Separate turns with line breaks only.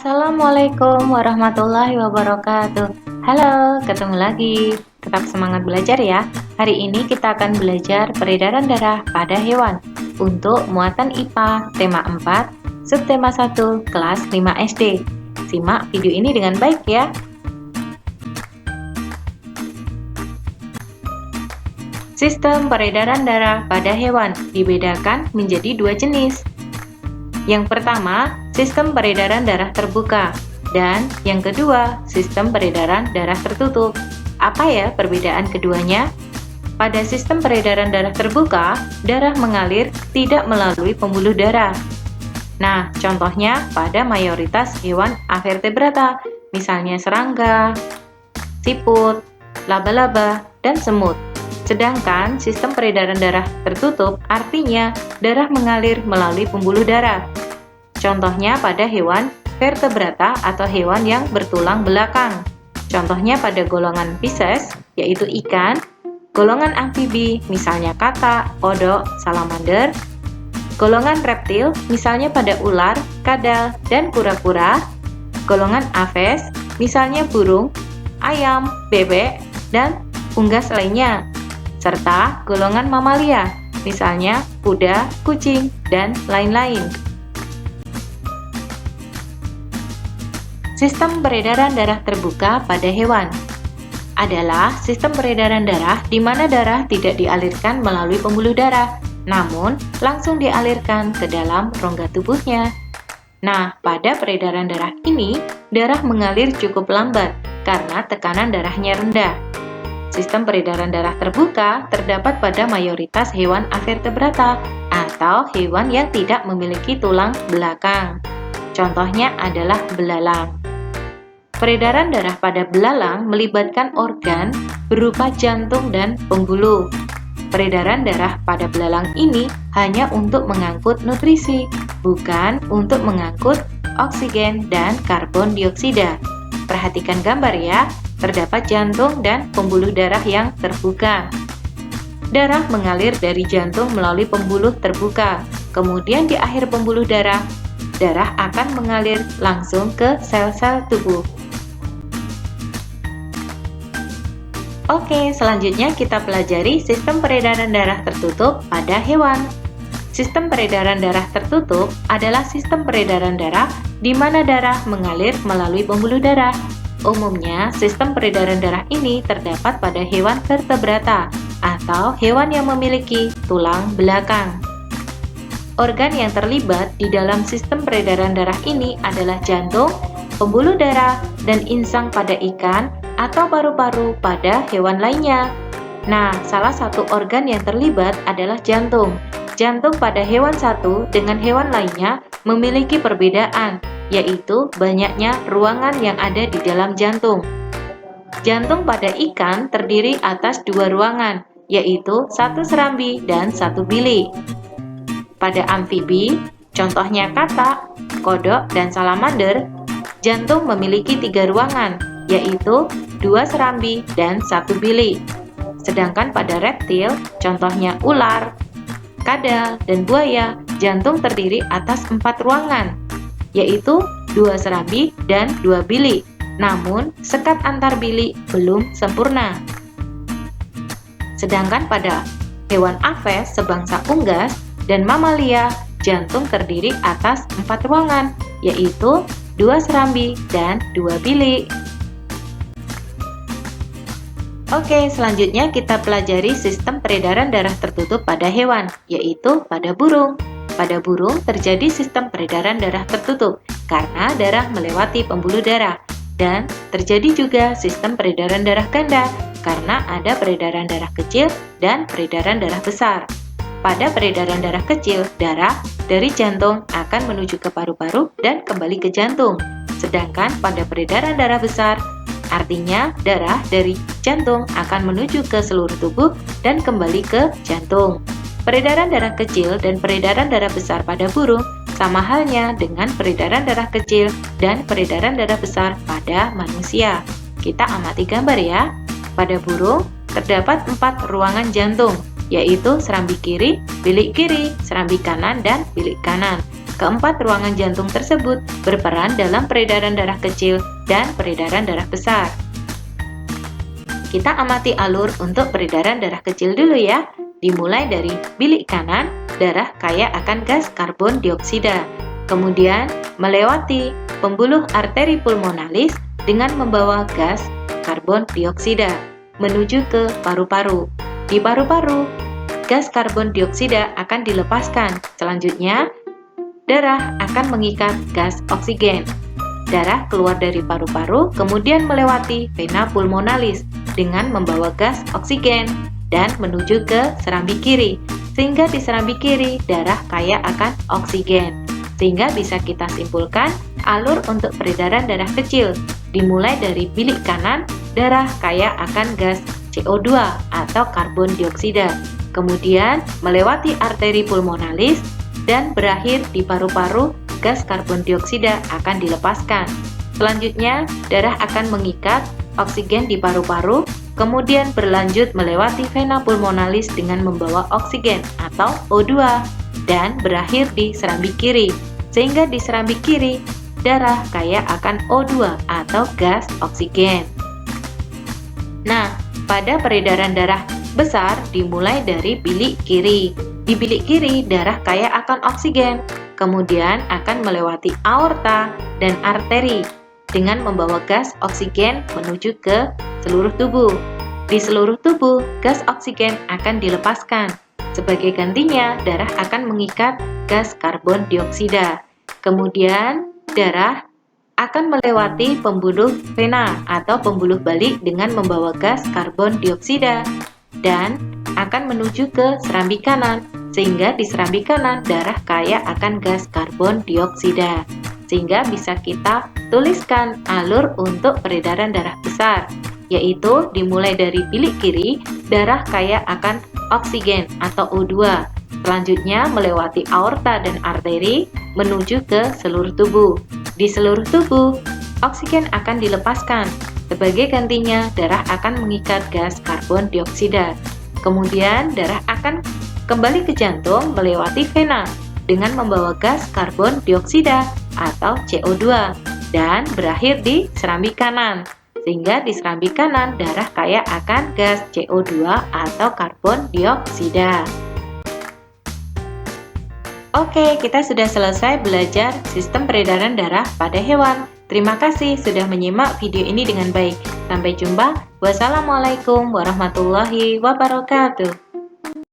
Assalamualaikum warahmatullahi wabarakatuh. Halo, ketemu lagi. Tetap semangat belajar ya. Hari ini kita akan belajar peredaran darah pada hewan untuk muatan IPA tema 4, subtema 1, kelas 5 SD. Simak video ini dengan baik ya. Sistem peredaran darah pada hewan dibedakan menjadi dua jenis. Yang pertama, sistem peredaran darah terbuka, dan yang kedua, sistem peredaran darah tertutup. Apa ya perbedaan keduanya? Pada sistem peredaran darah terbuka, darah mengalir tidak melalui pembuluh darah. Nah, contohnya pada mayoritas hewan avertebrata, misalnya serangga, siput, laba-laba, dan semut. Sedangkan sistem peredaran darah tertutup artinya darah mengalir melalui pembuluh darah. Contohnya pada hewan vertebrata atau hewan yang bertulang belakang. Contohnya pada golongan Pisces, yaitu ikan, golongan amfibi, misalnya katak, kodok, salamander, golongan reptil, misalnya pada ular, kadal, dan kura-kura, golongan Aves, misalnya burung, ayam, bebek, dan unggas lainnya, serta golongan mamalia, misalnya kuda, kucing, dan lain-lain. Sistem peredaran darah terbuka pada hewan adalah sistem peredaran darah di mana darah tidak dialirkan melalui pembuluh darah, namun langsung dialirkan ke dalam rongga tubuhnya. Nah, pada peredaran darah ini, darah mengalir cukup lambat karena tekanan darahnya rendah. Sistem peredaran darah terbuka terdapat pada mayoritas hewan avertebrata atau hewan yang tidak memiliki tulang belakang. Contohnya adalah belalang. Peredaran darah pada belalang melibatkan organ berupa jantung dan pembuluh. Peredaran darah pada belalang ini hanya untuk mengangkut nutrisi, bukan untuk mengangkut oksigen dan karbon dioksida. Perhatikan gambar ya, terdapat jantung dan pembuluh darah yang terbuka. Darah mengalir dari jantung melalui pembuluh terbuka, kemudian di akhir pembuluh darah, darah akan mengalir langsung ke sel-sel tubuh. Oke, selanjutnya kita pelajari sistem peredaran darah tertutup pada hewan. Sistem peredaran darah tertutup adalah sistem peredaran darah di mana darah mengalir melalui pembuluh darah. Umumnya, sistem peredaran darah ini terdapat pada hewan vertebrata atau hewan yang memiliki tulang belakang. Organ yang terlibat di dalam sistem peredaran darah ini adalah jantung, pembuluh darah, dan insang pada ikan atau paru-paru pada hewan lainnya. Nah, salah satu organ yang terlibat adalah jantung. Jantung pada hewan satu dengan hewan lainnya memiliki perbedaan, yaitu banyaknya ruangan yang ada di dalam jantung. Jantung pada ikan terdiri atas dua ruangan, yaitu satu serambi dan satu bilik. Pada amfibi, contohnya katak, kodok, dan salamander, jantung memiliki tiga ruangan, yaitu dua serambi dan satu bilik. Sedangkan pada reptil, contohnya ular, kadal, dan buaya, jantung terdiri atas 4 ruangan, yaitu dua serambi dan dua bilik. Namun, sekat antar bilik belum sempurna. Sedangkan pada hewan Aves sebangsa unggas dan mamalia, jantung terdiri atas 4 ruangan, yaitu dua serambi dan dua bilik. Oke, selanjutnya kita pelajari sistem peredaran darah tertutup pada hewan, yaitu pada burung. Pada burung terjadi sistem peredaran darah tertutup karena darah melewati pembuluh darah, dan terjadi juga sistem peredaran darah ganda karena ada peredaran darah kecil dan peredaran darah besar. Pada peredaran darah kecil, darah dari jantung akan menuju ke paru-paru dan kembali ke jantung. Sedangkan pada peredaran darah besar, artinya darah dari jantung akan menuju ke seluruh tubuh dan kembali ke jantung. Peredaran darah kecil dan peredaran darah besar pada burung sama halnya dengan peredaran darah kecil dan peredaran darah besar pada manusia. Kita amati gambar ya. Pada burung terdapat 4 ruangan jantung, yaitu serambi kiri, bilik kiri, serambi kanan, dan bilik kanan. Keempat ruangan jantung tersebut berperan dalam peredaran darah kecil dan peredaran darah besar. Kita amati alur untuk peredaran darah kecil dulu ya. Dimulai dari bilik kanan, darah kaya akan gas karbon dioksida. Kemudian melewati pembuluh arteri pulmonalis dengan membawa gas karbon dioksida menuju ke paru-paru. Di paru-paru, gas karbon dioksida akan dilepaskan. Selanjutnya, darah akan mengikat gas oksigen. Darah keluar dari paru-paru, kemudian melewati vena pulmonalis dengan membawa gas oksigen dan menuju ke serambi kiri. Sehingga di serambi kiri, darah kaya akan oksigen. Sehingga bisa kita simpulkan alur untuk peredaran darah kecil. Dimulai dari bilik kanan, darah kaya akan gas CO2 atau karbon dioksida. Kemudian melewati arteri pulmonalis dan berakhir di paru-paru, gas karbon dioksida akan dilepaskan. Selanjutnya, darah akan mengikat oksigen di paru-paru, kemudian berlanjut melewati vena pulmonalis dengan membawa oksigen atau O2 dan berakhir di serambi kiri. Sehingga di serambi kiri, darah kaya akan O2 atau gas oksigen. Nah, pada peredaran darah besar dimulai dari bilik kiri. Di bilik kiri, darah kaya akan oksigen, kemudian akan melewati aorta dan arteri dengan membawa gas oksigen menuju ke seluruh tubuh. Di seluruh tubuh, gas oksigen akan dilepaskan. Sebagai gantinya, darah akan mengikat gas karbon dioksida. Kemudian, darah akan melewati pembuluh vena atau pembuluh balik dengan membawa gas karbon dioksida dan akan menuju ke serambi kanan, sehingga di serambi kanan darah kaya akan gas karbon dioksida. Sehingga bisa kita tuliskan alur untuk peredaran darah besar, yaitu dimulai dari bilik kiri, darah kaya akan oksigen atau O2. Selanjutnya melewati aorta dan arteri menuju ke seluruh tubuh. Di seluruh tubuh, oksigen akan dilepaskan. Sebagai gantinya, darah akan mengikat gas karbon dioksida. Kemudian, darah akan kembali ke jantung melewati vena dengan membawa gas karbon dioksida atau CO2 dan berakhir di serambi kanan. Sehingga di serambi kanan, darah kaya akan gas CO2 atau karbon dioksida. Oke, kita sudah selesai belajar sistem peredaran darah pada hewan. Terima kasih sudah menyimak video ini dengan baik. Sampai jumpa. Wassalamualaikum warahmatullahi wabarakatuh.